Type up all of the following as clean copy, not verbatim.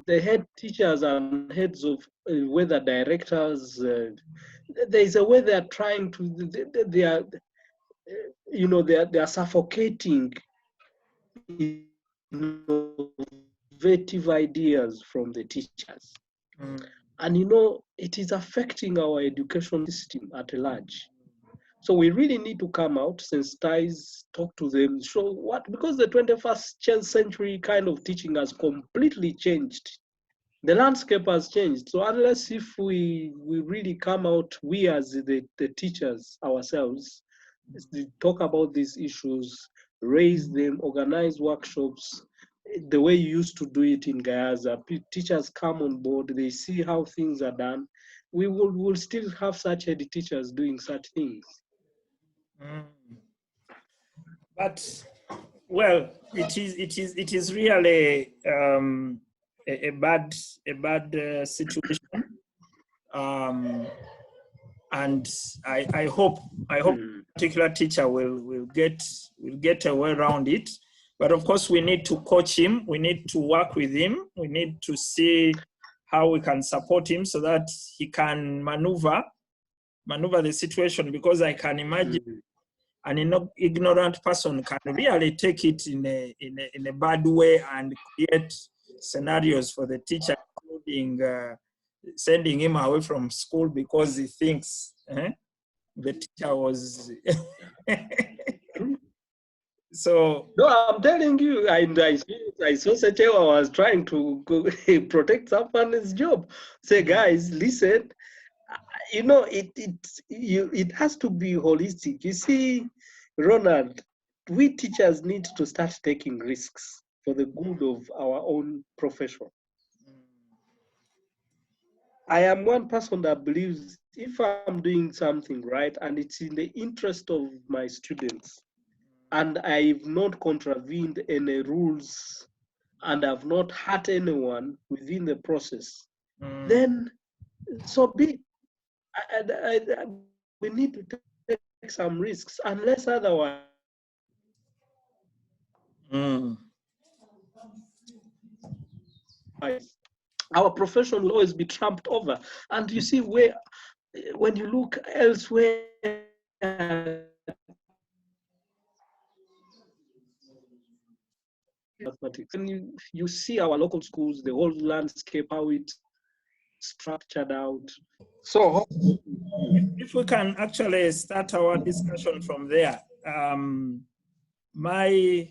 the head teachers and heads of whether directors, there is a way they are trying to, they are, you know, they are suffocating innovative ideas from the teachers. And you know, it is affecting our education system at large. So we really need to come out, sensitize, talk to them, show what, because the 21st century kind of teaching has completely changed. The landscape has changed. So unless if we really come out, we as the teachers ourselves, talk about these issues, raise them, organize workshops, the way you used to do it in Gaza. Teachers come on board, they see how things are done. We will still have such head teachers doing such things. But well, it is really a bad situation, and I hope particular teacher will get a way around it. But of course, we need to coach him. We need to work with him. We need to see how we can support him so that he can maneuver the situation. Because I can imagine an ignorant person can really take it in a bad way and create scenarios for the teacher, including sending him away from school because he thinks the teacher was. So no, I'm telling you, I saw Sechewa was trying to protect someone's job. Say, guys, listen, you know, it has to be holistic. You see, Ronald, we teachers need to start taking risks for the good of our own profession. I am one person that believes if I'm doing something right and it's in the interest of my students, and I've not contravened any rules and I've not hurt anyone within the process, then so be it. We need to take some risks, unless otherwise. Our profession will always be trumped over. And you see, when you look elsewhere, mathematics, and you see our local schools, the whole landscape, how it's structured out. So if we can actually start our discussion from there, my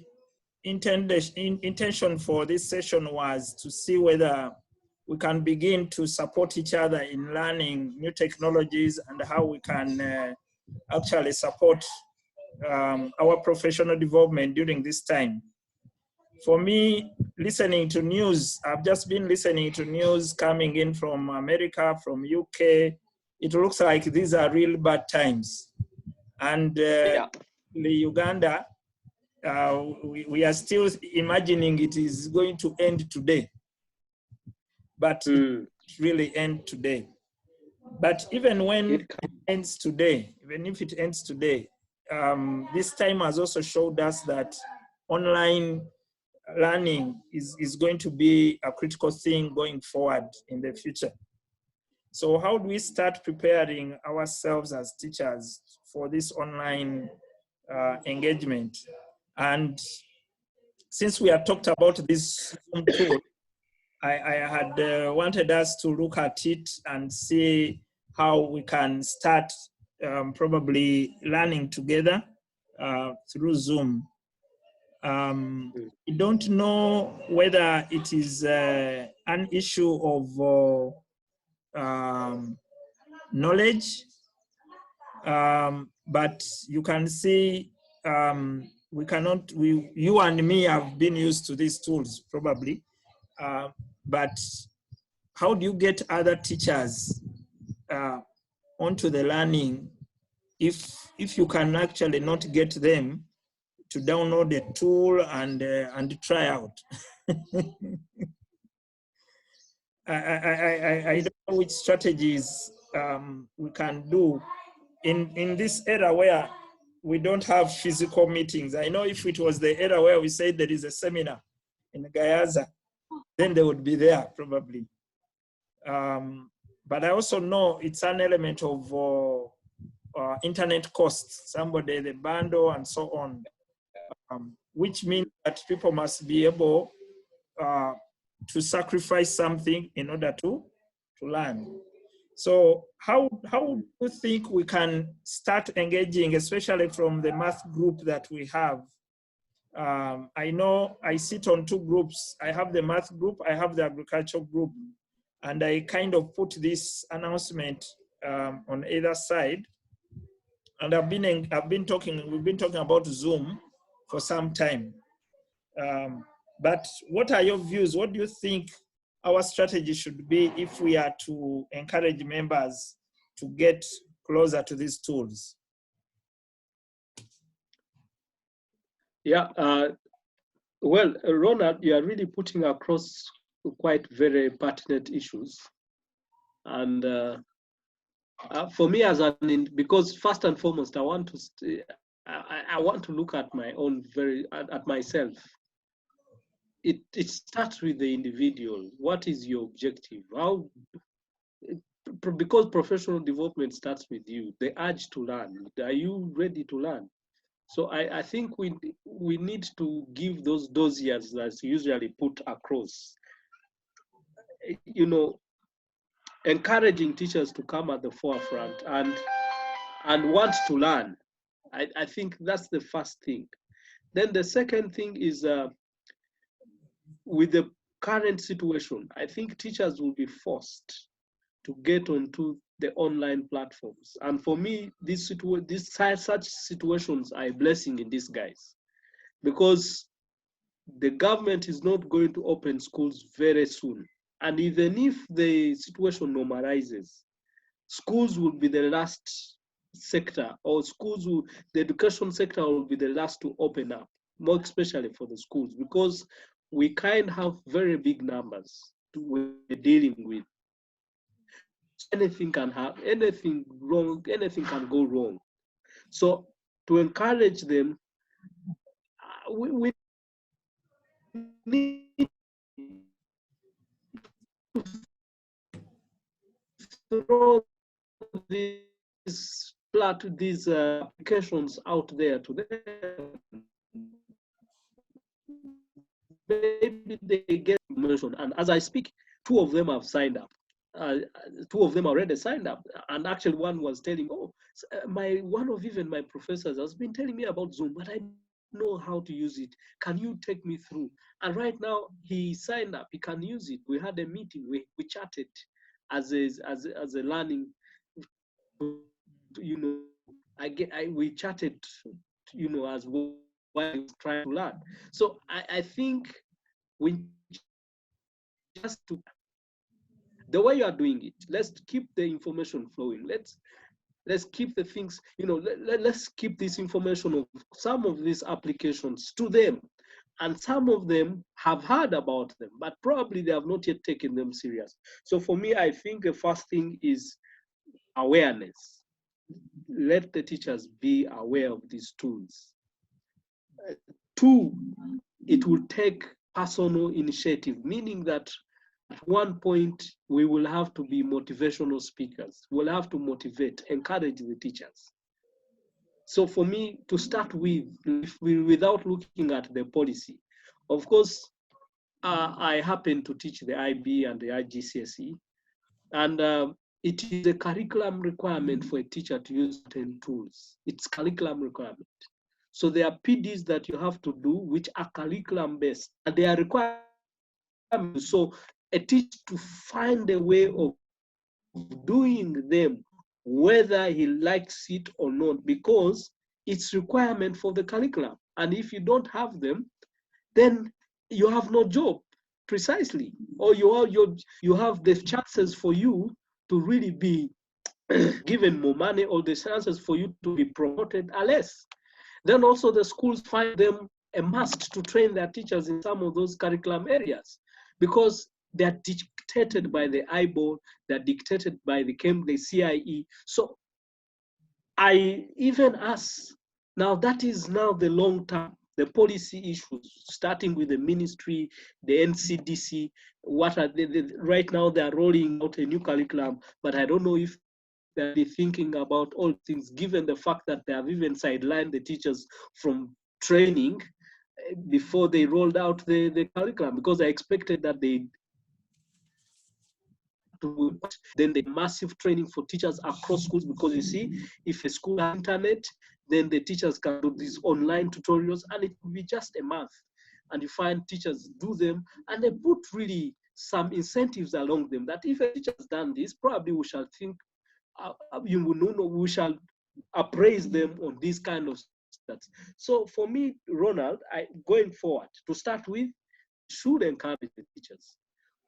intention for this session was to see whether we can begin to support each other in learning new technologies and how we can actually support our professional development during this time. For me, listening to news, I've just been listening to news coming in from America, from UK. It looks like these are real bad times. And Uganda, we are still imagining it is going to end today. But it really end today. But even when it ends today, even if it ends today, this time has also showed us that online learning is going to be a critical thing going forward in the future. So how do we start preparing ourselves as teachers for this online engagement? And since we have talked about this Zoom tool, I had wanted us to look at it and see how we can start probably learning together through Zoom. We don't know whether it is an issue of knowledge, but you can see you and me have been used to these tools probably, but how do you get other teachers onto the learning if you can actually not get them to download the tool and try out? I don't know which strategies we can do in this era where we don't have physical meetings. I know if it was the era where we said there is a seminar in Gayaza, then they would be there probably. But I also know it's an element of internet costs, somebody, the bundle and so on, which means that people must be able to sacrifice something in order to learn. So how do you think we can start engaging, especially from the math group that we have? I know I sit on two groups. I have the math group, I have the agricultural group, and I kind of put this announcement on either side. And we've been talking about Zoom for some time. But what are your views? What do you think our strategy should be if we are to encourage members to get closer to these tools? Yeah, well, Ronald, you are really putting across quite very pertinent issues. And for me, because first and foremost, I want to look at my own at myself. It starts with the individual. What is your objective? Because professional development starts with you, the urge to learn. Are you ready to learn? So I think we need to give those dossiers that's usually put across. You know, encouraging teachers to come at the forefront and want to learn. I think that's the first thing. Then the second thing is with the current situation, I think teachers will be forced to get onto the online platforms. And for me, such situations are a blessing in disguise, because the government is not going to open schools very soon. And even if the situation normalizes, schools will be the last sector, or the education sector will be the last to open up, more especially for the schools, because we kind of have very big numbers we're dealing with. Anything can go wrong. So to encourage them, we need to throw these applications out there to them. Maybe they get information, and as I speak, 2 of them have signed up. 2 of them already signed up, and actually one was telling, oh, one of my professors has been telling me about Zoom, but I don't know how to use it. Can you take me through? And right now he signed up, he can use it. We had a meeting, we chatted as a learning, you know, we chatted, you know, as well while he was trying to learn. So I think we just the way you are doing it, let's keep the information flowing. Let's keep the things, you know, let's keep this information of some of these applications to them. And some of them have heard about them, but probably they have not yet taken them serious. So for me, I think the first thing is awareness. Let the teachers be aware of these tools. 2, it will take personal initiative, meaning that at one point we will have to be motivational speakers. We'll have to motivate, encourage the teachers. So for me, to start with, without looking at the policy, of course, I happen to teach the IB and the IGCSE, and it is a curriculum requirement for a teacher to use 10 tools. It's curriculum requirement. So there are PDs that you have to do, which are curriculum based, and they are required. So a teacher to find a way of doing them, whether he likes it or not, because it's requirement for the curriculum. And if you don't have them, then you have no job, precisely. Or you have the chances for you to really be given more money, or the chances for you to be promoted are less. Then also the schools find them a must to train their teachers in some of those curriculum areas, because they're dictated by the IBOR, they're dictated by the CIE. So I even ask, now that is now the long term the policy issues, starting with the ministry, the NCDC. What are right now they are rolling out a new curriculum, but I don't know if they'll be thinking about all things, given the fact that they have even sidelined the teachers from training before they rolled out the curriculum, because I expected that they then the massive training for teachers across schools, because you see, if a school has internet, then the teachers can do these online tutorials, and it will be just a month. And you find teachers do them, and they put really some incentives along them, that if a teacher has done this, probably we shall think, you will know, we shall appraise them on these kind of stats. So for me, Ronald, going forward, to start with, should encourage the teachers.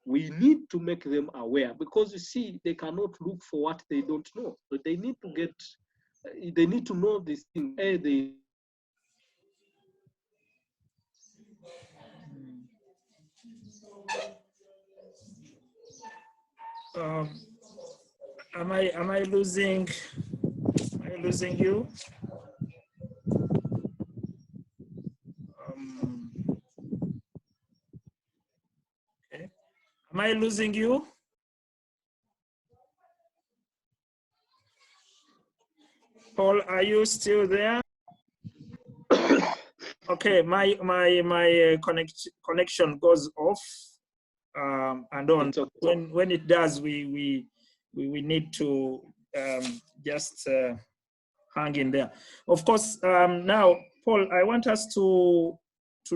We need to make them aware, because you see, they cannot look for what they don't know. So they need to get, they need to know this thing. Am I losing you? Okay. Am I losing you? Paul, are you still there? Okay, my connection goes off and on. Okay. When it does, we need to just hang in there. Of course, now, Paul, I want us to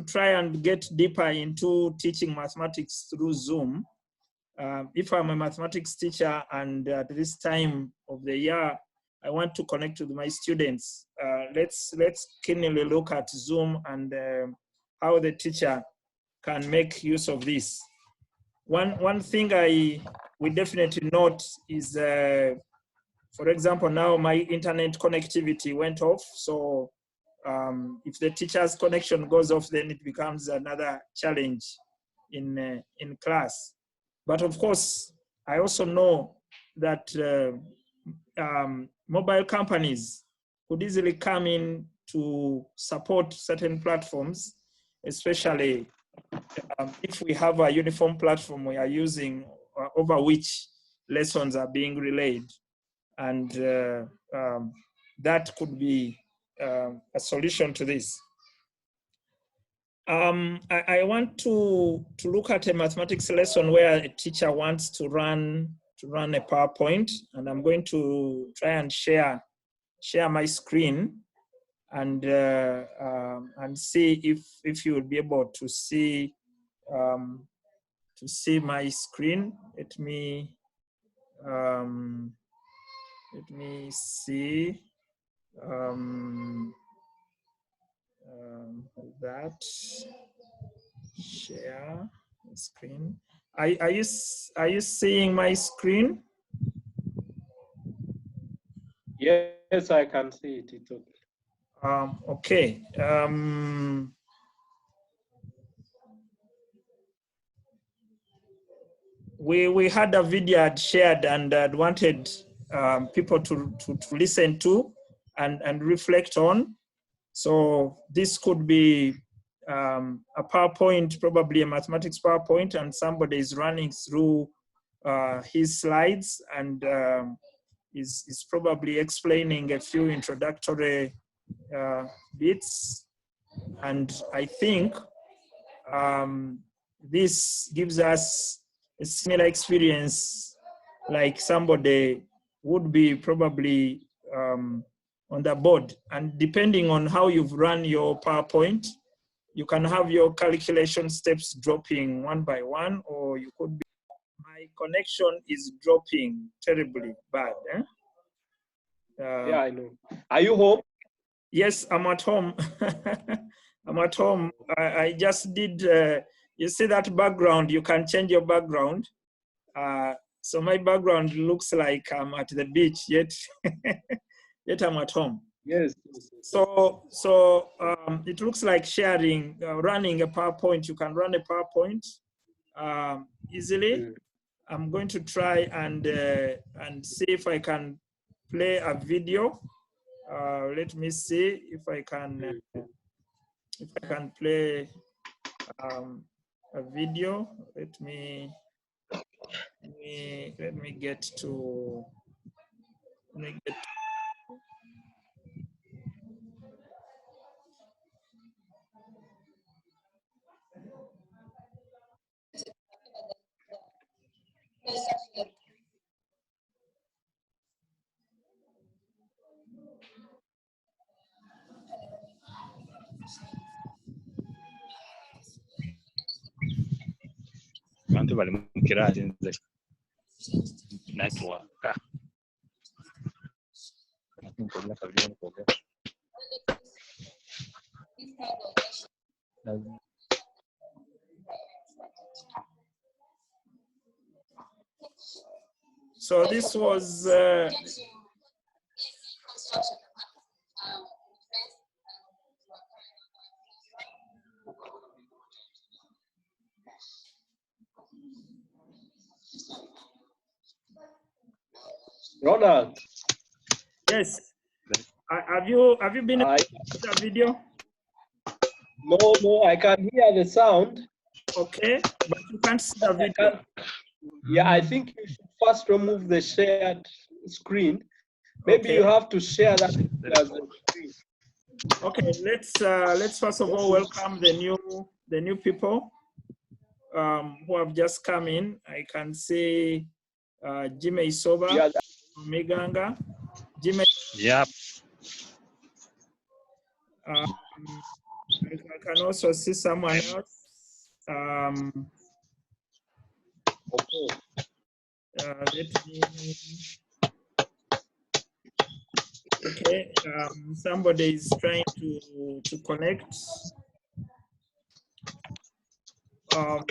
try and get deeper into teaching mathematics through Zoom. If I'm a mathematics teacher and at this time of the year, I want to connect with my students, let's keenly look at Zoom and how the teacher can make use of this. One thing we definitely note is, for example, now my internet connectivity went off. So if the teacher's connection goes off, then it becomes another challenge in class. But of course, I also know that mobile companies could easily come in to support certain platforms, especially if we have a uniform platform we are using over which lessons are being relayed. And that could be a solution to this. I want to look at a mathematics lesson where a teacher wants to run a PowerPoint, and I'm going to try and share my screen and see if you will be able to see my screen. Let me see that. Share the screen. Are you seeing my screen? Yes, I can see it. It's okay. Okay. We had a video I'd shared and I'd wanted people to listen to and reflect on. So this could be a PowerPoint, probably a mathematics PowerPoint, and somebody is running through his slides and is probably explaining a few introductory bits. And I think this gives us a similar experience like somebody would be probably on the board. And depending on how you've run your PowerPoint, you can have your calculation steps dropping one by one, or you could be, my connection is dropping terribly bad. Eh? Yeah, I know. Are you home? Yes, I'm at home. I'm at home. I just did, you see that background, you can change your background. So my background looks like I'm at the beach, yet I'm at home. Yes. So it looks like sharing, running a PowerPoint. You can run a PowerPoint easily. I'm going to try and see if I can play a video. Let me see if I can if I can play a video, let me get to. Let me get. Abantu bali mu kiraasi nze network. So this was Ronald. yes. Have you been able to see the video? No, I can hear the sound. Okay, but you can't see the video. Yeah, I think you should first remove the shared screen. Maybe Okay. you have to share that as the screen. Okay, let's first of all welcome the new people who have just come in. I can see Jimmy Soba from Uganda. Jimmy. Yep. I can also see someone else. Let me. Okay, somebody is trying to connect. The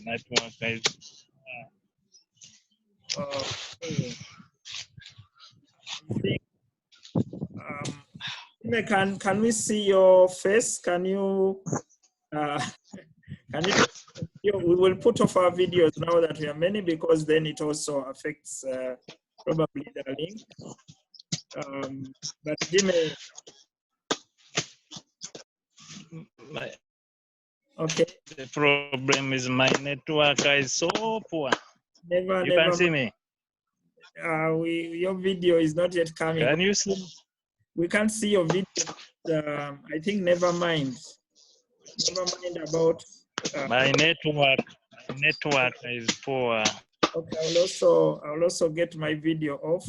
network is. Okay. Can we see your face? Can you? We will put off our videos now that we are many, because then it also affects probably the link. But Jimmy. Okay. The problem is my network is so poor. You can see me. Your video is not yet coming. Can you see? We can't see your video. I think never mind. Never mind about. My network is poor. Okay, I'll also get my video off.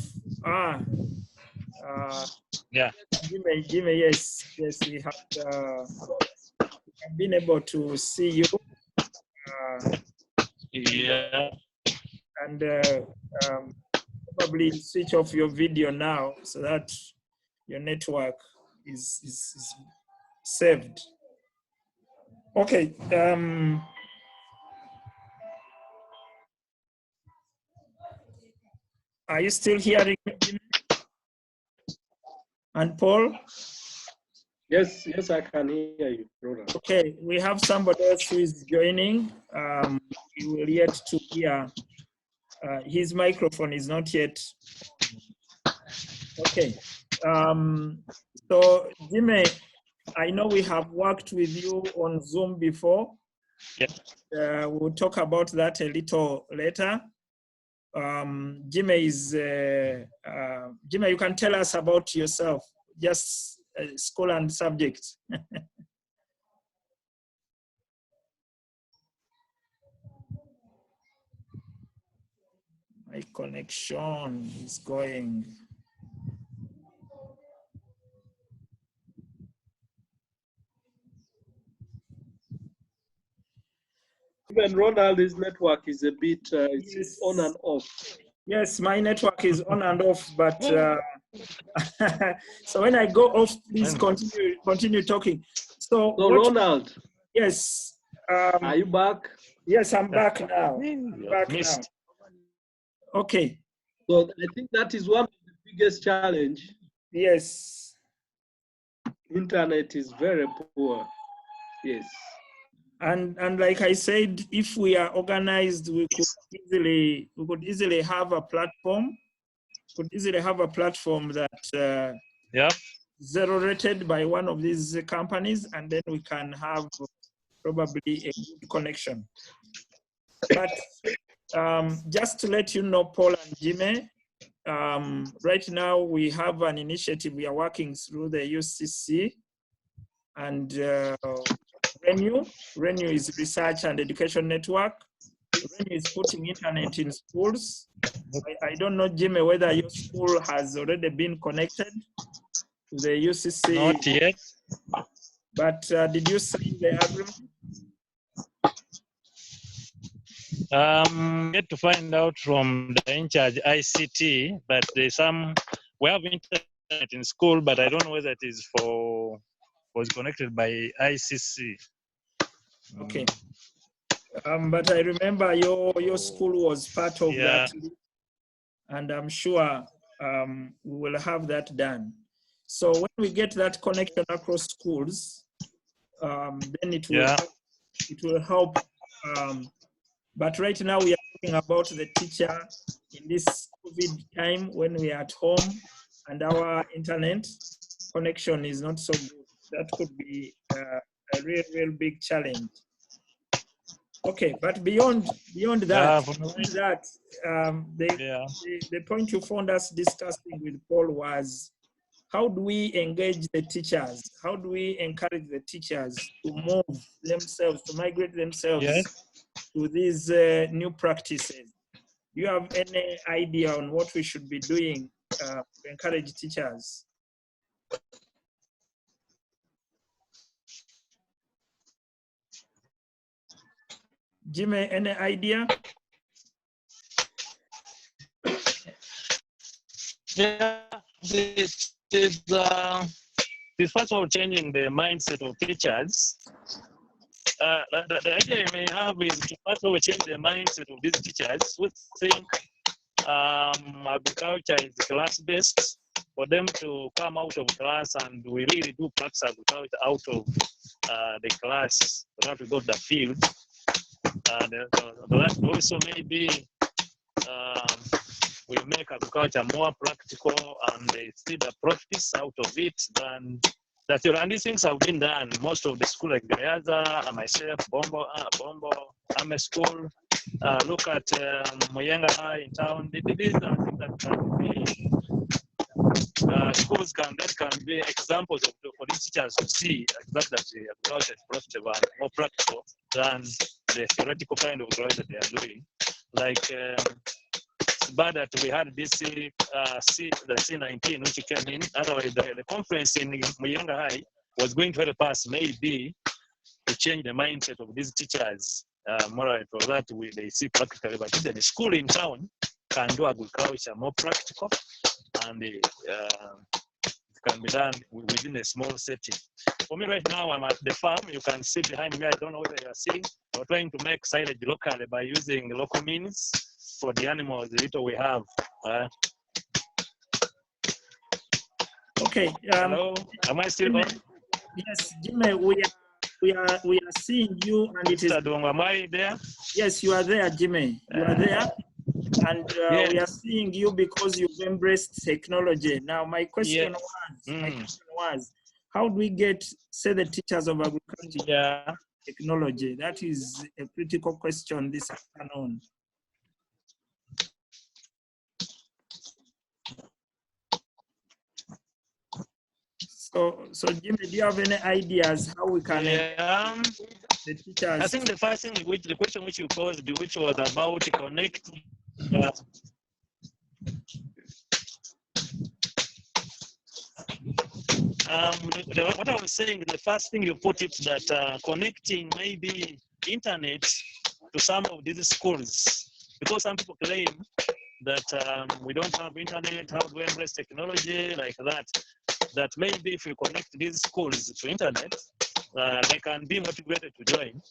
Yeah. Jimmy, yes, we have been able to see you. Yeah. And probably switch off your video now so that your network is saved. Okay. Are you still hearing me? And Paul? Yes, I can hear you, Ronald. Okay, we have somebody else who is joining. He will yet to hear. His microphone is not yet. Okay. So, Jimmy, I know we have worked with you on Zoom before. Yep. We'll talk about that a little later. Jimmy, you can tell us about yourself, just school and subject. My connection is going. Even Ronald's network is a bit it's on and off. Yes, my network is on and off, but so when I go off, please continue talking. So Ronald. Yes. Are you back? Yes, I'm back now. Okay. So I think that is one of the biggest challenge. Yes. Internet is very poor. Yes. And like I said, if we are organized, we could easily have a platform. Could easily have a platform that zero rated by one of these companies, and then we can have probably a good connection. But just to let you know, Paul and Jimmy, right now we have an initiative we are working through the UCC and RENU is Research and Education Network. RENU is putting internet in schools. I don't know, Jimmy, whether your school has already been connected to the UCC. Not yet. But did you sign the agreement? Yet to find out from the in charge ICT, but there's we have internet in school, but I don't know whether it is was connected by ICC. Okay. But I remember your school was part of that, and I'm sure we will have that done. So when we get that connection across schools, then it will help. But right now we are talking about the teacher in this COVID time when we are at home and our internet connection is not so good. That could be a real big challenge. Okay, but beyond that, the point you found us discussing with Paul was, how do we engage the teachers? How do we encourage the teachers to move themselves, to migrate themselves to these new practices? Do you have any idea on what we should be doing to encourage teachers? Jimmy, any idea? Yeah, this is first of all changing the mindset of teachers. The idea you may have is to first of all change the mindset of these teachers who think agriculture is class-based, for them to come out of class and we really do practice agriculture out of the class, we have to go to the field. That also maybe we make agriculture more practical and they see the profits out of it than that. And these things have been done. Most of the school like Gayaza, myself, Bombo, I'm a school. Look at Moyenga High in town. These are things that can be schools that can be examples for these teachers to see exactly that the agriculture is profitable and more practical than the theoretical kind of growth that they are doing. Like it's bad that we had this the C19 which came in. Otherwise, the conference in Moyenga High was going to help us maybe to change the mindset of these teachers. More for that they see practically, but the school in town can do agriculture more practical and it can be done within a small setting. For me right now, I'm at the farm. You can see behind me, I don't know whether you are seeing. We're trying to make silage locally by using local means for the animals, the little we have. Okay. Hello, am I still on? Yes, Jimmy, we are seeing you, and it is. Am I there? Yes, you are there, Jimmy. You are there, and we are seeing you because you've embraced technology. Now, my question was, how do we get, say, the teachers of agriculture technology? That is a critical question this afternoon. So Jimmy, do you have any ideas how we can the teachers? I think the first thing, the question which you posed, which was about connecting. What I was saying, the first thing you put it that connecting maybe internet to some of these schools, because some people claim that we don't have internet, how do we embrace technology like that? That maybe if we connect these schools to internet, they can be motivated to join.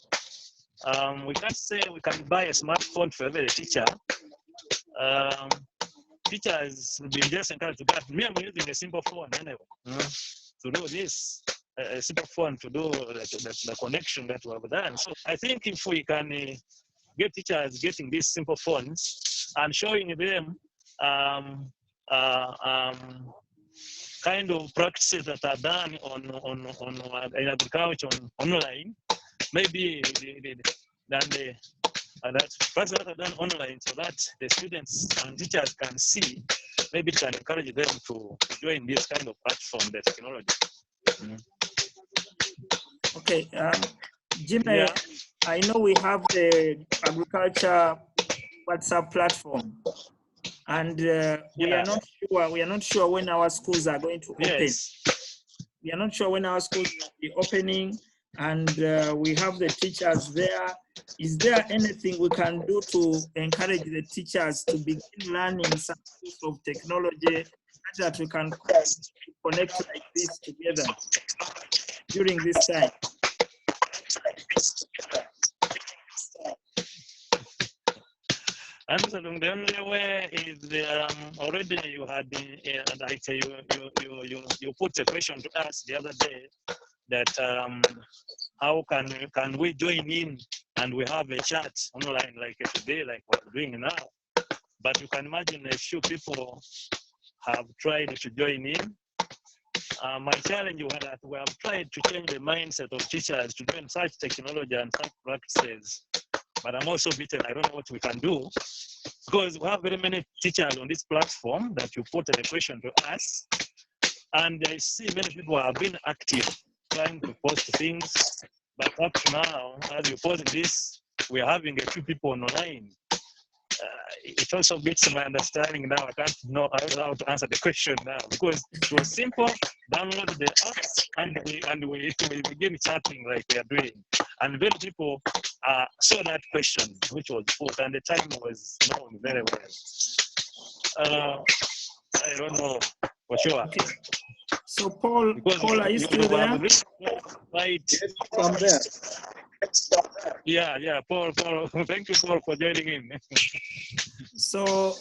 We can't say we can buy a smartphone for every teacher. Teachers will be just encouraged to get. Me, I'm using a simple phone anyway to do this. A simple phone to do the connection that we have done. So I think if we can get teachers getting these simple phones and showing them kind of practices that are done in agriculture online, maybe that practices that are done online, so that the students and teachers can see. Maybe it can encourage them to join this kind of platform, the technology. Okay, Jimmy, Yeah. I know we have the agriculture WhatsApp platform, and we are not sure when our schools are going to open. Yes. We are not sure when our schools will be opening, and we have the teachers there. Is there anything we can do to encourage the teachers to begin learning some use of technology so that we can connect like this together during this time? Absolutely. The only way is already you had like you put a question to us the other day that how can we join in, and we have a chat online like today, like what we're doing now. But you can imagine a few people have tried to join in. My challenge was that we have tried to change the mindset of teachers to join such technology and such practices. But I'm also bitten. I don't know what we can do, because we have very many teachers on this platform that you put a question to us. And I see many people have been active trying to post things. But up to now, as you post this, we're having a few people online. It also beats my understanding now. I don't know how to answer the question now, because it was simple. Download the app and we begin chatting like we are doing. And many people saw that question, which was put, and the time was known very well. I don't know for sure. Okay. So Paul, are you still there? Right. Yes, I'm there. Yeah, Paul, thank you, Paul, for joining in. So,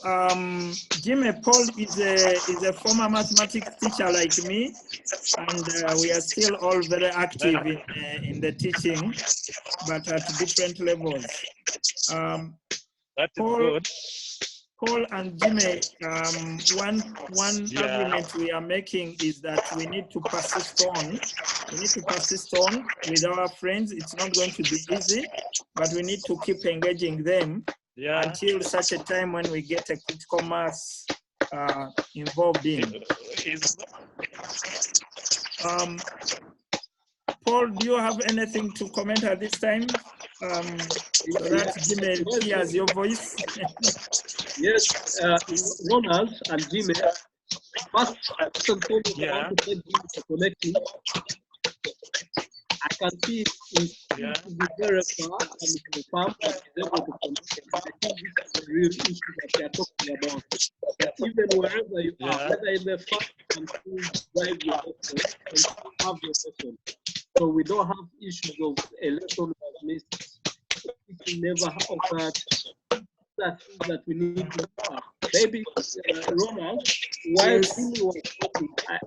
Jimmy, Paul is a former mathematics teacher like me, and we are still all very active in the teaching, but at different levels. That's good. Paul and Jimmy, one argument we are making is that we need to persist on. We need to persist on with our friends. It's not going to be easy, but we need to keep engaging them until such a time when we get a critical mass involved in. Paul, do you have anything to comment at this time? So that Jimmy hears your voice. Yes, Ronald and Jimmy, first and foremost, I want to thank you for connecting. I can see he's to be very far and the farm and is able to connect. I think this is the real issue that we are talking about. That even wherever you are, whether in the farm, you can still drive your lesson and still have your lesson. So we don't have issues of a lesson was missed. It never occurred. That we need to have. Maybe Ronald, while Jimmy was talking, I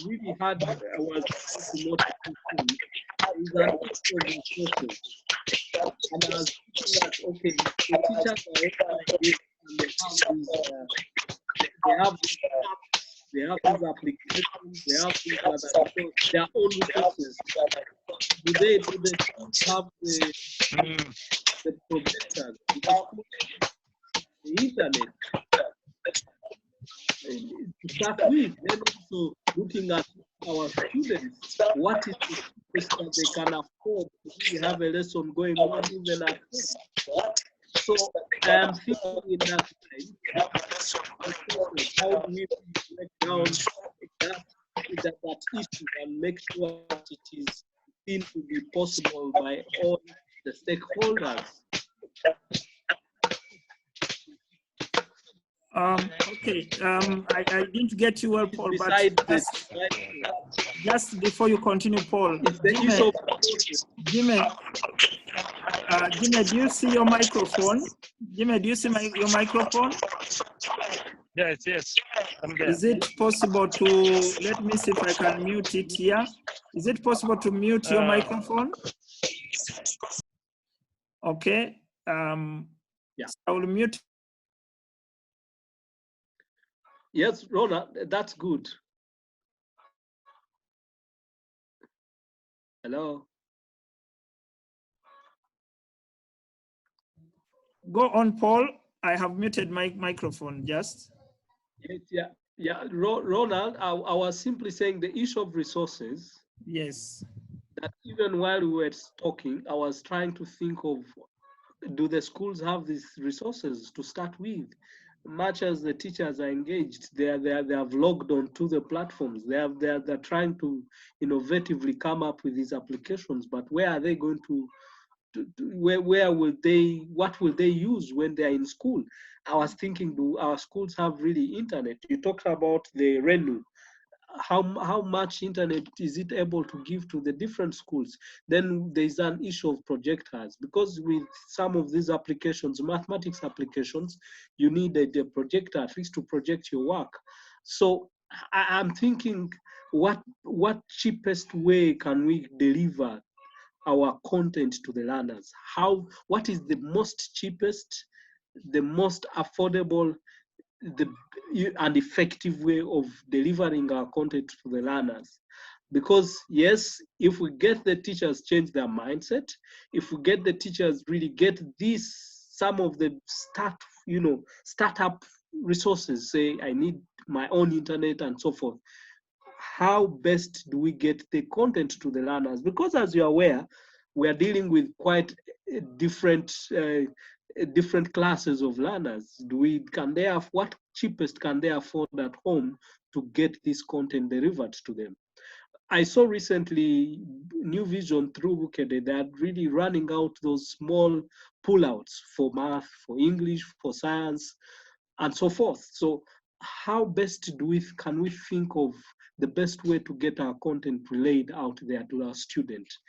really had I was to notice is an issue of resources. And I was thinking that okay, the teachers are like this and they have these apps, they have these applications, they have these other so their own resources. Do they have the projectors? The internet to start with, then also looking at our students, what is the space that they can afford to really have a lesson going on even at home. So I am thinking in that time, how do we break down that issue and make sure that it is seen to be possible by all the stakeholders? Okay, I didn't get you well, Paul, but just before you continue, Paul, Jimmy, do you see your microphone? Jimmy, do you see your microphone? Yes. I'm there. Is it possible to, let me see if I can mute it here. Is it possible to mute your microphone? Okay, yeah. I will mute. Yes, Rona, that's good. Hello? Go on, Paul. I have muted my microphone just. Yes, yeah, yeah. Ronald, I was simply saying the issue of resources, Yes. that even while we were talking, I was trying to think of, do the schools have these resources to start with? Much as the teachers are engaged, they have logged onto the platforms. They're trying to innovatively come up with these applications, but where are they going where will they, what will they use when they're in school? I was thinking, do our schools have really internet? You talked about the revenue. How much internet is it able to give to the different schools? Then there's an issue of projectors, because with some of these applications, mathematics applications, you need a projector at least to project your work. So I'm thinking, what cheapest way can we deliver our content to the learners? What is the most cheapest, the most affordable, the and effective way of delivering our content to the learners? Because yes, if we get the teachers change their mindset, if we get the teachers really get this, some of the startup resources, say I need my own internet and so forth, how best do we get the content to the learners? Because as you're aware, we are dealing with quite different classes of learners. What cheapest can they afford at home to get this content delivered to them? I saw recently New Vision through Bukede, they are really running out those small pullouts for math, for English, for science, and so forth. So how best can we think of the best way to get our content relayed out there to our students?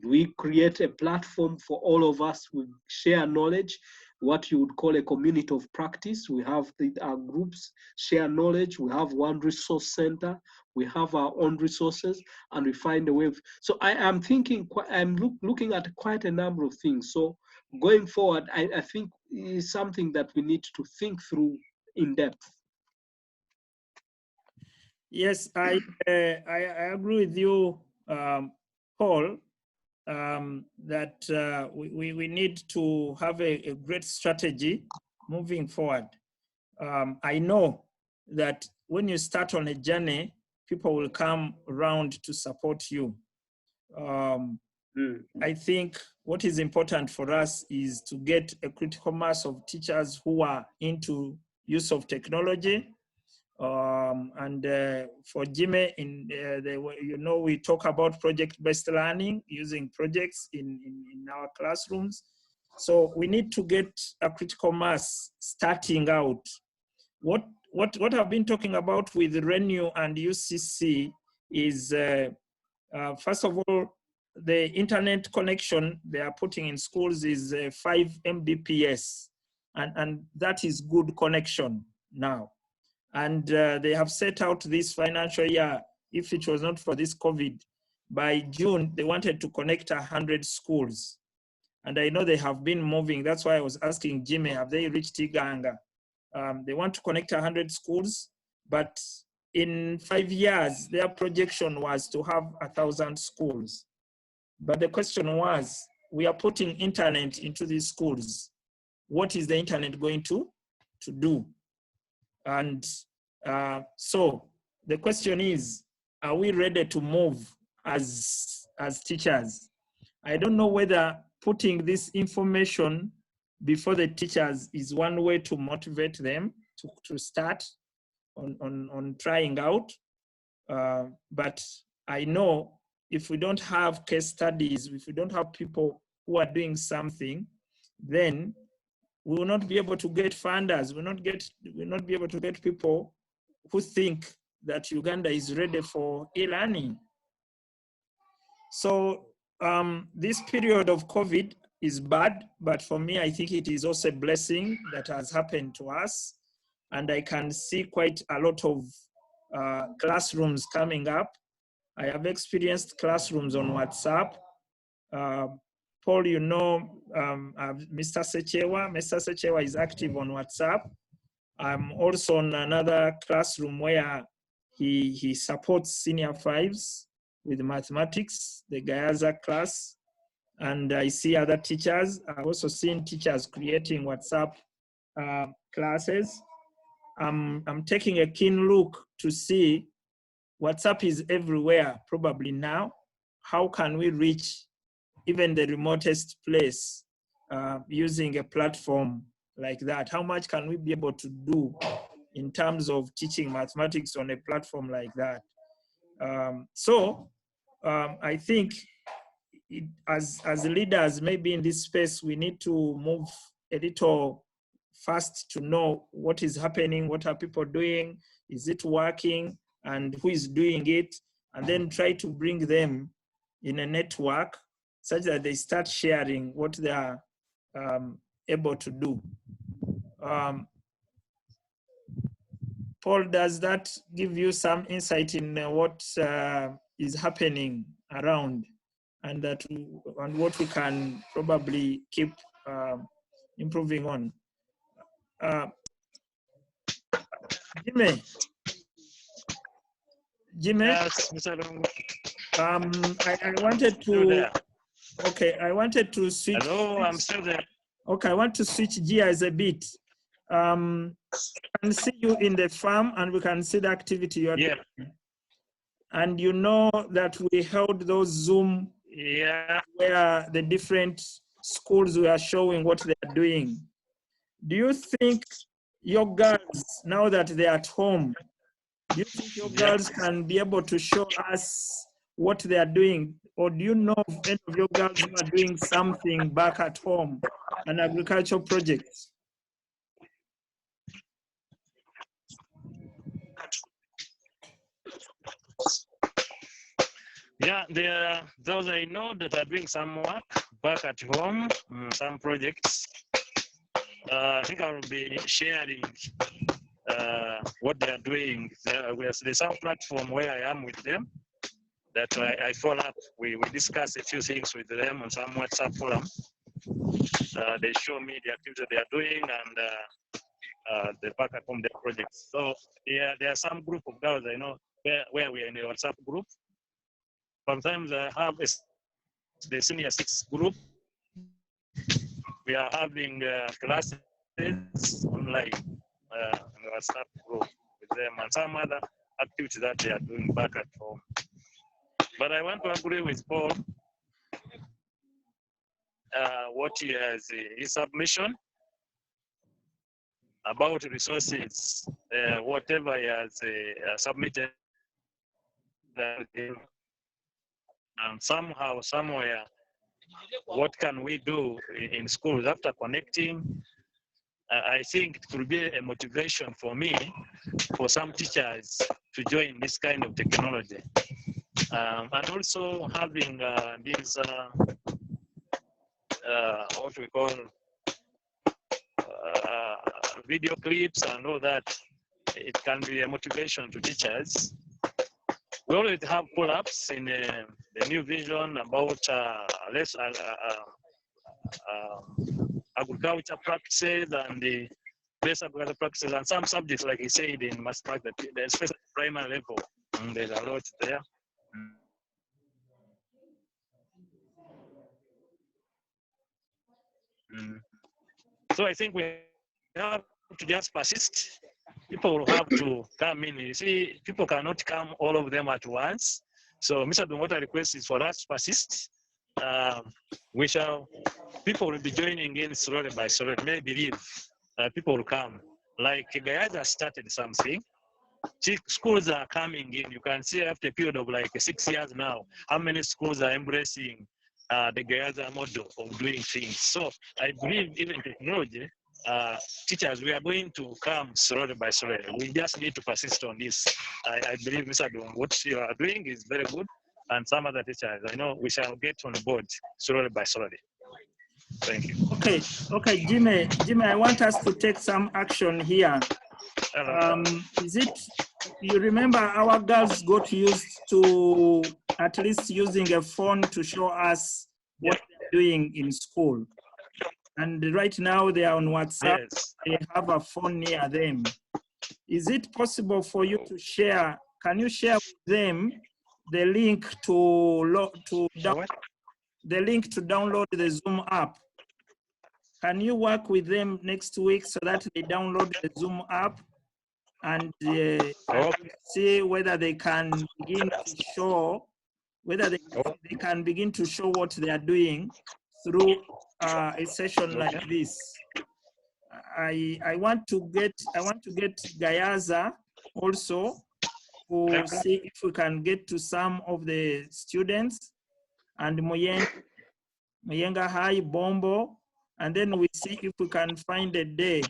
Do we create a platform for all of us? We share knowledge, what you would call a community of practice. We have our groups share knowledge. We have one resource center. We have our own resources, and we find a way. So I am thinking, I'm looking at quite a number of things. So going forward, I think is something that we need to think through in depth. Yes, I agree with you, Paul, that we need to have a great strategy moving forward. I know that when you start on a journey, people will come around to support you. I think what is important for us is to get a critical mass of teachers who are into use of technology. For Jimmy, we talk about project-based learning, using projects in our classrooms. So we need to get a critical mass starting out. What I've been talking about with RENU and UCC is, first of all, the internet connection they are putting in schools is 5 Mbps, and that is good connection now. And they have set out this financial year, if it was not for this COVID, by June, they wanted to connect 100 schools. And I know they have been moving. That's why I was asking Jimmy, have they reached Uganda? They want to connect 100 schools, but in 5 years, their projection was to have 1,000 schools. But the question was, we are putting internet into these schools. What is the internet going to do? And so the question is, are we ready to move as teachers? I don't know whether putting this information before the teachers is one way to motivate them to start on trying out. But I know if we don't have case studies, if we don't have people who are doing something, then we will not be able to get funders. We will not be able to get people who think that Uganda is ready for e-learning. So this period of COVID is bad, but for me, I think it is also a blessing that has happened to us. And I can see quite a lot of classrooms coming up. I have experienced classrooms on WhatsApp. Paul, you know, Mr. Sechewa. Mr. Sechewa is active on WhatsApp. I'm also on another classroom where he supports senior fives with mathematics, the Gayaza class, and I see other teachers. I've also seen teachers creating WhatsApp classes. I'm taking a keen look to see WhatsApp is everywhere probably now. How can we reach even the remotest place using a platform like that? How much can we be able to do in terms of teaching mathematics on a platform like that? I think as leaders, maybe in this space, we need to move a little fast to know what is happening, what are people doing, is it working, and who is doing it, and then try to bring them in a network such that they start sharing what they are able to do. Paul, does that give you some insight in what is happening around, and what we can probably keep improving on? Jimmy? Yes, Mr. Lungu. I wanted to, okay, I wanted to switch. Hello, I'm still there. Okay, I want to switch gears a bit. I can see you in the farm and we can see the activity you're doing. And you know that we held those Zoom where the different schools were showing what they are doing. Do you think your girls, now that they're at home, do you think your girls can be able to show us what they are doing? Or do you know of any of your girls who are doing something back at home, an agricultural project? Yeah, there are those I know that are doing some work back at home, some projects. I think I will be sharing what they are doing. There's some platform where I am with them that I follow up. We discuss a few things with them on some WhatsApp forum. They show me the activity they are doing and the back at home their projects. So yeah, there are some group of girls I know where we are in a WhatsApp group. Sometimes I have the senior 6 group. We are having classes online in the WhatsApp group with them and some other activities that they are doing back at home. But I want to agree with Paul what he has his submission about resources, whatever he has submitted. And somehow, somewhere, what can we do in schools after connecting? I think it will be a motivation for me, for some teachers to join this kind of technology. And also having these, what we call video clips and all that, it can be a motivation to teachers. We already have pull-ups in the new vision about agriculture practices and the best agriculture practices and some subjects, like he said, in math practice, especially primary level. There's a lot there. So I think we have to just persist. People will have to come in. You see, people cannot come all of them at once. So Mr. Dung, what I request is for us to persist. People will be joining in slowly by slowly. May believe people will come. Like Gayaza started something. Schools are coming in. You can see after a period of like 6 years now, how many schools are embracing the Gayaza model of doing things. So I believe even technology, teachers, we are going to come slowly by slowly. We just need to persist on this. I believe, Mr. Dung, what you are doing is very good. And some other teachers, I know we shall get on board slowly by slowly. Thank you. Okay, Jimmy, I want us to take some action here. Is it, you remember our girls got used to at least using a phone to show us what they're doing in school. And right now they are on WhatsApp, they have a phone near them. Is it possible for you to share, can you share with them the link the link to download the Zoom app. Can you work with them next week so that they download the Zoom app and see whether they can begin to show, whether they can begin to show what they are doing through a session like this. I want to get Gayaza also to see if we can get to some of the students, and Muyenga High, Bombo, and then we see if we can find a day.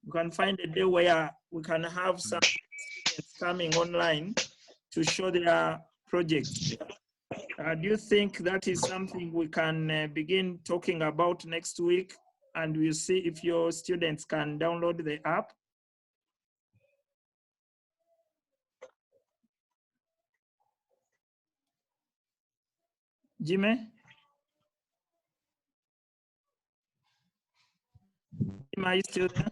We can find a day where we can have some students coming online to show their projects. Do you think that is something we can begin talking about next week? And we'll see if your students can download the app. Jimmy? Jimmy, are you still there?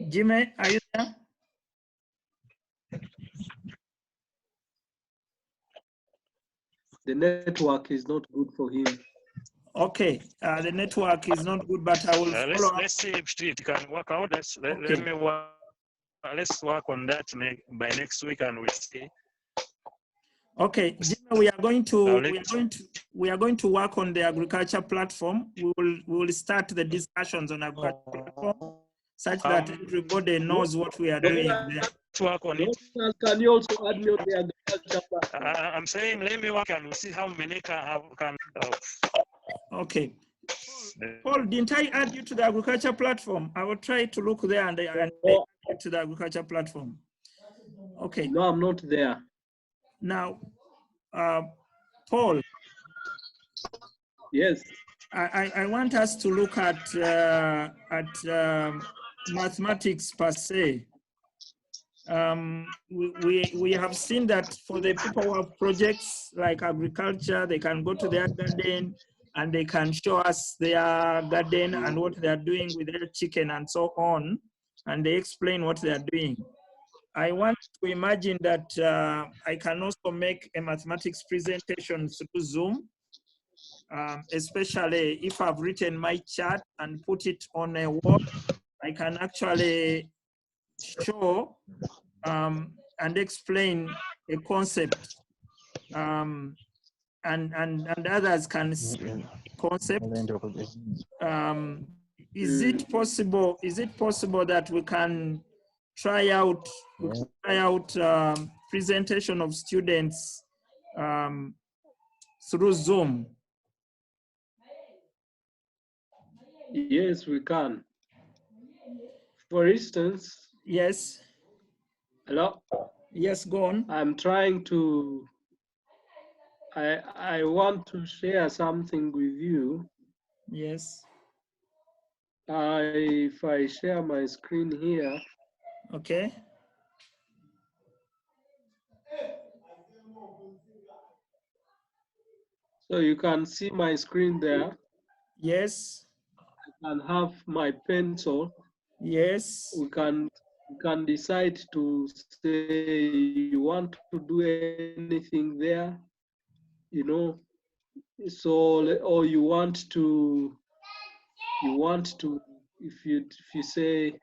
Jimmy, are you there? The network is not good for him. Okay, the network is not good, but I will follow up. Let's see if it can work out. Let's work on that by next week, and we'll see. Okay, Jimmy, we are going to work on the agriculture platform. We will start the discussions on agriculture platform such that everybody knows what we are doing there. Work on it. Can you also add me on the agriculture platform? I'm saying let me work and we'll see how many can. Okay. Paul, didn't I add you to the agriculture platform? I will try to look there and add you to the agriculture platform. Okay. No, I'm not there. Now, Paul. Yes. I want us to look at mathematics per se. We have seen that for the people who have projects like agriculture, they can go to their garden and they can show us their garden and what they are doing with their chicken and so on, and they explain what they are doing. I want to imagine that I can also make a mathematics presentation through Zoom, especially if I've written my chart and put it on a wall. I can actually show and explain a concept, and others can see the concept. Is it possible that we can try out presentation of students through Zoom? Yes, we can. For instance. Yes. Hello? Yes, go on. I'm trying to, I want to share something with you. Yes. If I share my screen here. Okay. So you can see my screen there. Yes. I can have my pencil. Yes. We can decide to say you want to do anything there, you know. So, or you want to if you say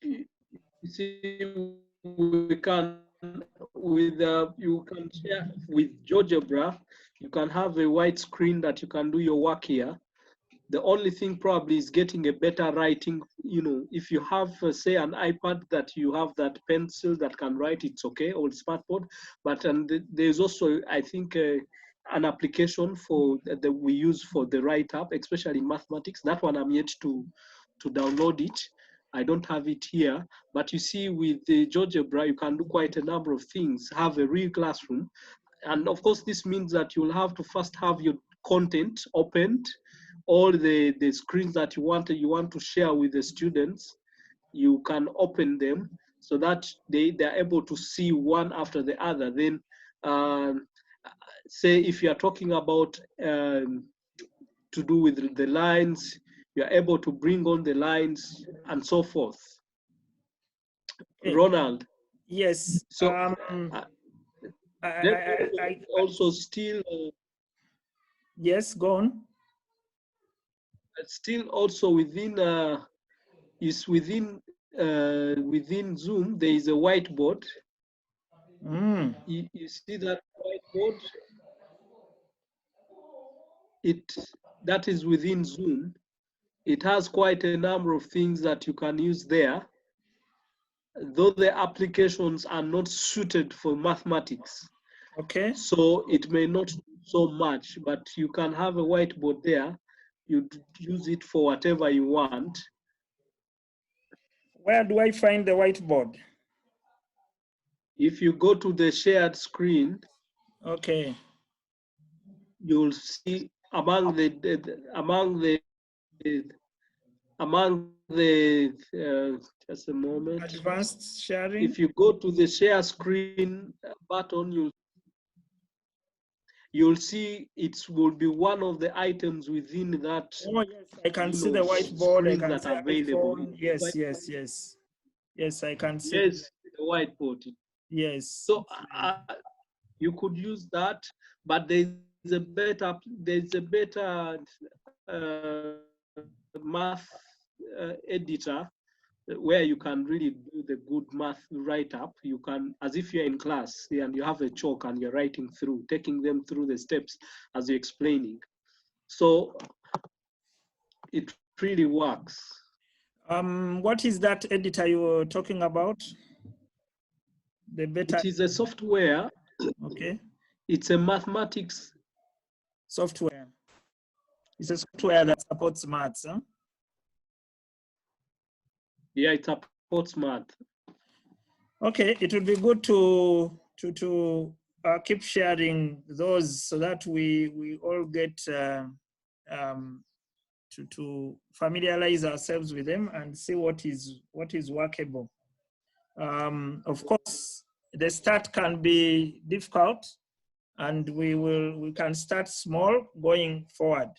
you see, we can you can share with GeoGebra. You can have a white screen that you can do your work here. The only thing probably is getting a better writing. You know, if you have, say, an iPad that you have that pencil that can write, it's okay, or smartboard. But there's also, I think, an application for that we use for the write-up, especially in mathematics. That one I'm yet to download it. I don't have it here. But you see, with the GeoGebra, you can do quite a number of things, have a real classroom. And of course, this means that you'll have to first have your content opened, all the screens that you want to share with the students. You can open them so that they're able to see one after the other. Then say if you are talking about to do with the lines, you are able to bring on the lines and so forth. Okay. Ronald. Yes. So also still. Yes, go on. Still also within within Zoom there is a whiteboard. You see that whiteboard? That is within Zoom. It has quite a number of things that you can use there, though the applications are not suited for mathematics. Okay. So it may not do so much, but you can have a whiteboard there. You use it for whatever you want. Where do I find the whiteboard? If you go to the shared screen, okay, you'll see among the just a moment. Advanced sharing. If you go to the share screen button, you'll see it will be one of the items within that. Oh yes, I can see the whiteboard. I can see available. Yes, I can see. Yes, the whiteboard. Yes. So you could use that, but there's a better math editor where you can really do the good math write-up. You can, as if you're in class and you have a chalk and you're writing through, taking them through the steps as you're explaining. So it really works. What is that editor you were talking about? The better. It is a software. Okay. It's a mathematics software. It's a software that supports maths, huh? Yeah, it supports math. Okay, it would be good to keep sharing those so that we all get to familiarize ourselves with them and see what is workable. Of course, the start can be difficult, and we can start small going forward.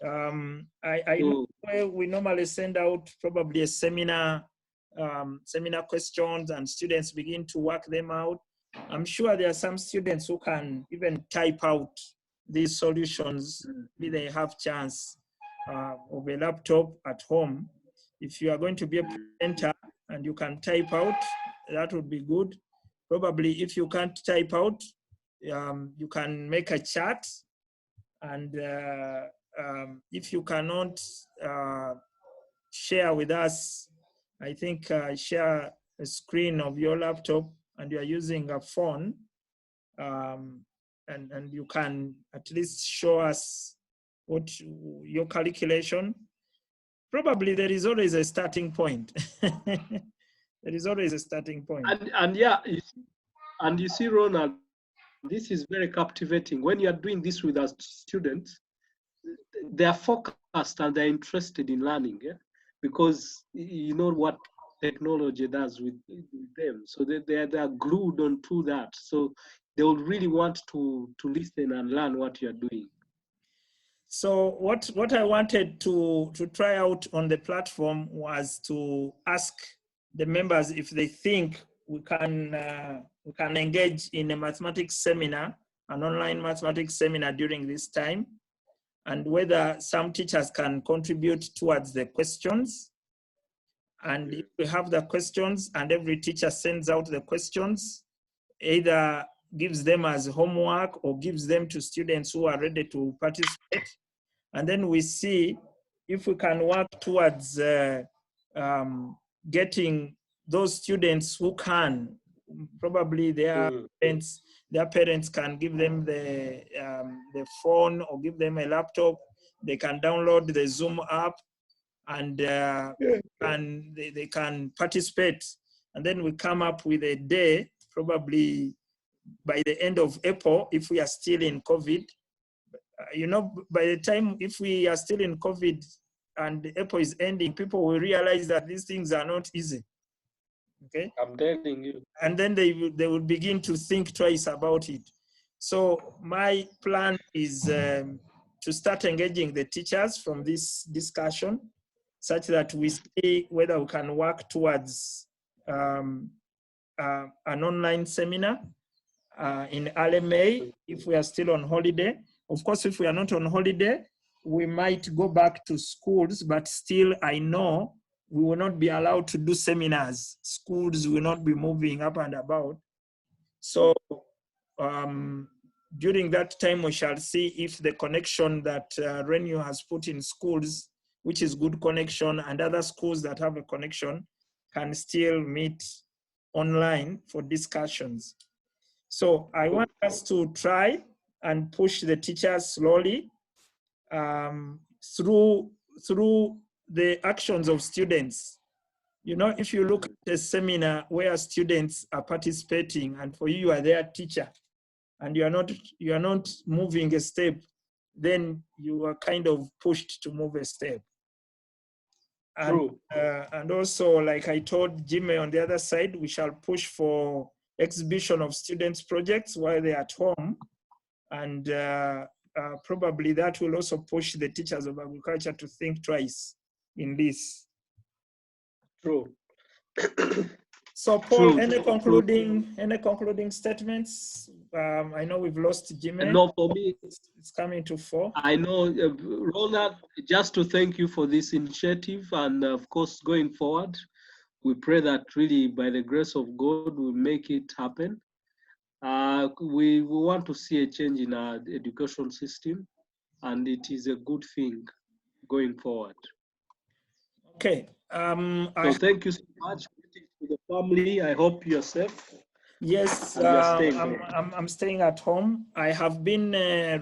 I know where we normally send out probably a seminar questions, and students begin to work them out. I'm sure there are some students who can even type out these solutions. Maybe they have chance of a laptop at home. If you are going to be a presenter and you can type out, that would be good. Probably if you can't type out, you can make a chart, and if you cannot share with us, I think share a screen of your laptop and you are using a phone, and you can at least show us what your calculation. Probably there is always a starting point. There is always a starting point. And yeah, you see, Ronald, this is very captivating. When you are doing this with our students, they are focused and they're interested in learning, yeah? Because you know what technology does with them. So they are glued onto that. So they will really want to listen and learn what you're doing. So what I wanted to try out on the platform was to ask the members if they think we can engage in a mathematics seminar, an online mathematics seminar during this time, and whether some teachers can contribute towards the questions. And if we have the questions and every teacher sends out the questions, either gives them as homework or gives them to students who are ready to participate. And then we see if we can work towards getting those students who can, probably their parents can give them the phone or give them a laptop. They can download the Zoom app, and they can participate. And then we come up with a day, probably by the end of April, if we are still in COVID. You know, by the time, if we are still in COVID and April is ending, people will realize that these things are not easy. Okay. I'm telling you. And then they will begin to think twice about it. So my plan is to start engaging the teachers from this discussion, such that we see whether we can work towards an online seminar in early May, if we are still on holiday. Of course, if we are not on holiday, we might go back to schools, but still I know we will not be allowed to do seminars. Schools will not be moving up and about. So during that time, we shall see if the connection that Renew has put in schools, which is good connection, and other schools that have a connection can still meet online for discussions. So I want us to try and push the teachers slowly through the actions of students. You know, if you look at a seminar where students are participating and for you, you are their teacher and you are not moving a step, then you are kind of pushed to move a step. And, True. And also, like I told Jimmy on the other side, we shall push for exhibition of students' projects while they're at home. And probably that will also push the teachers of agriculture to think twice in this. True. So Paul, True. any concluding statements? I know we've lost Jimmy. No, for me, it's coming to 4. I know, Ronald, just to thank you for this initiative, and of course, going forward, we pray that really by the grace of God, we'll make it happen. We want to see a change in our education system, and it is a good thing going forward. Okay. So thank you so much to the family. I hope you're safe. Yes, I'm staying at home. I have been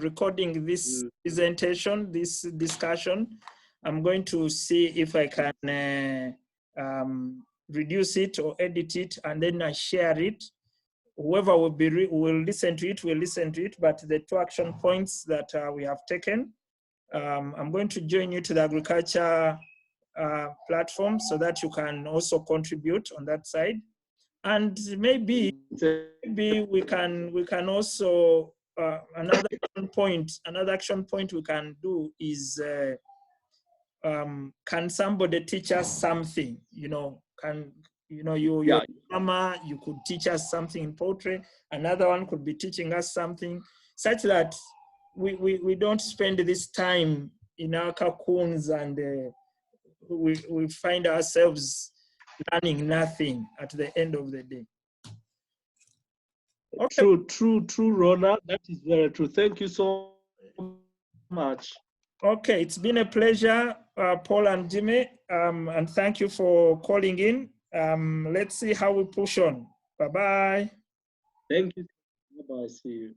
recording this presentation, this discussion. I'm going to see if I can reduce it or edit it, and then I share it. Whoever will listen to it will listen to it, but the 2 action points that we have taken, I'm going to join you to the agriculture platform so that you can also contribute on that side. And maybe we can also another action point we can do is can somebody teach us something? Your mama, you could teach us something in poultry. Another one could be teaching us something, such that we don't spend this time in our cocoons and we find ourselves learning nothing at the end of the day. Okay. True, Rona. That is very true. Thank you so much. Okay, it's been a pleasure, Paul and Jimmy, and thank you for calling in. Let's see how we push on. Bye-bye. Thank you. Bye-bye. See you.